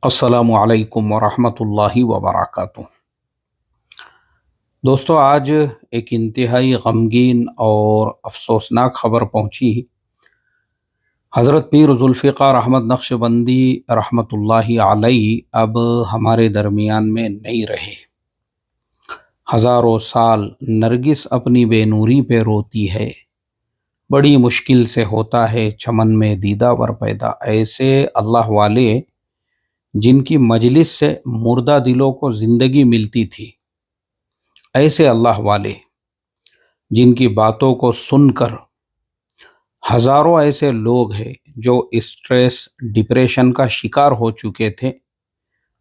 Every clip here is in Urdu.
السلام علیکم ورحمۃ اللہ وبرکاتہ۔ دوستو، آج ایک انتہائی غمگین اور افسوسناک خبر پہنچی۔ حضرت پیر ذوالفقار احمد نقشبندی رحمۃ اللہ علیہ اب ہمارے درمیان میں نہیں رہے۔ ہزاروں سال نرگس اپنی بے نوری پہ روتی ہے، بڑی مشکل سے ہوتا ہے چمن میں دیدہ ور پیدا۔ ایسے اللہ والے جن کی مجلس سے مردہ دلوں کو زندگی ملتی تھی، ایسے اللہ والے جن کی باتوں کو سن کر ہزاروں ایسے لوگ ہیں جو اسٹریس ڈپریشن کا شکار ہو چکے تھے،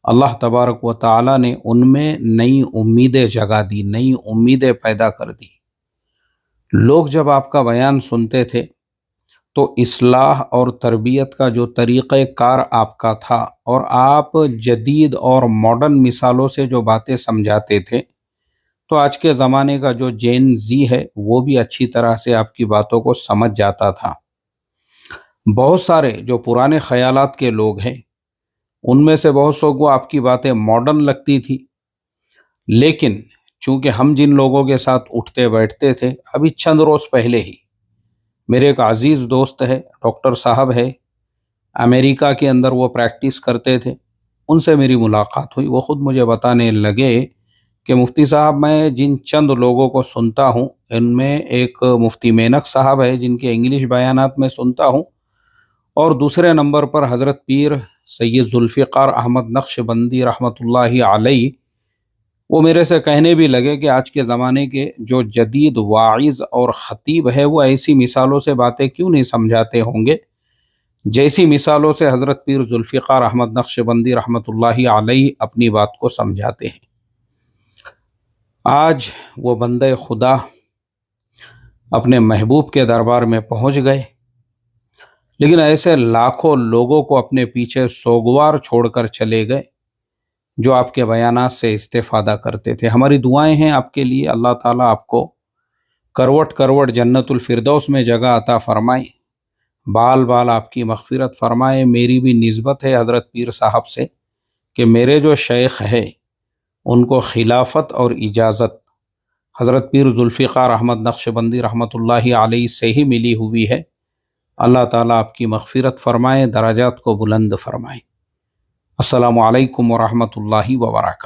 اللہ تبارک و تعالی نے ان میں نئی امیدیں جگا دی، نئی امیدیں پیدا کر دی۔ لوگ جب آپ کا بیان سنتے تھے تو اصلاح اور تربیت کا جو طریقہ کار آپ کا تھا، اور آپ جدید اور ماڈرن مثالوں سے جو باتیں سمجھاتے تھے، تو آج کے زمانے کا جو جین زی ہے وہ بھی اچھی طرح سے آپ کی باتوں کو سمجھ جاتا تھا۔ بہت سارے جو پرانے خیالات کے لوگ ہیں، ان میں سے بہت سو کو آپ کی باتیں ماڈرن لگتی تھی، لیکن چونکہ ہم جن لوگوں کے ساتھ اٹھتے بیٹھتے تھے، ابھی چند روز پہلے ہی میرے ایک عزیز دوست ہے، ڈاکٹر صاحب ہے، امریکہ کے اندر وہ پریکٹس کرتے تھے، ان سے میری ملاقات ہوئی۔ وہ خود مجھے بتانے لگے کہ مفتی صاحب، میں جن چند لوگوں کو سنتا ہوں، ان میں ایک مفتی مینک صاحب ہے جن کے انگلش بیانات میں سنتا ہوں، اور دوسرے نمبر پر حضرت پیر سید ذوالفقار احمد نقشبندی رحمۃ اللہ علیہ۔ وہ میرے سے کہنے بھی لگے کہ آج کے زمانے کے جو جدید واعظ اور خطیب ہے، وہ ایسی مثالوں سے باتیں کیوں نہیں سمجھاتے ہوں گے جیسی مثالوں سے حضرت پیر ذوالفقار احمد نقشبندی رحمۃ اللہ علیہ اپنی بات کو سمجھاتے ہیں۔ آج وہ بندے خدا اپنے محبوب کے دربار میں پہنچ گئے، لیکن ایسے لاکھوں لوگوں کو اپنے پیچھے سوگوار چھوڑ کر چلے گئے جو آپ کے بیانات سے استفادہ کرتے تھے۔ ہماری دعائیں ہیں آپ کے لیے، اللہ تعالیٰ آپ کو کروٹ کروٹ جنت الفردوس میں جگہ عطا فرمائے، بال بال آپ کی مغفرت فرمائے۔ میری بھی نسبت ہے حضرت پیر صاحب سے کہ میرے جو شیخ ہے ان کو خلافت اور اجازت حضرت پیر ذوالفقار احمد نقشبندی رحمۃ اللہ علیہ سے ہی ملی ہوئی ہے۔ اللہ تعالیٰ آپ کی مغفرت فرمائے، درجات کو بلند فرمائے۔ السلام علیکم ورحمۃ اللہ وبرکاتہ۔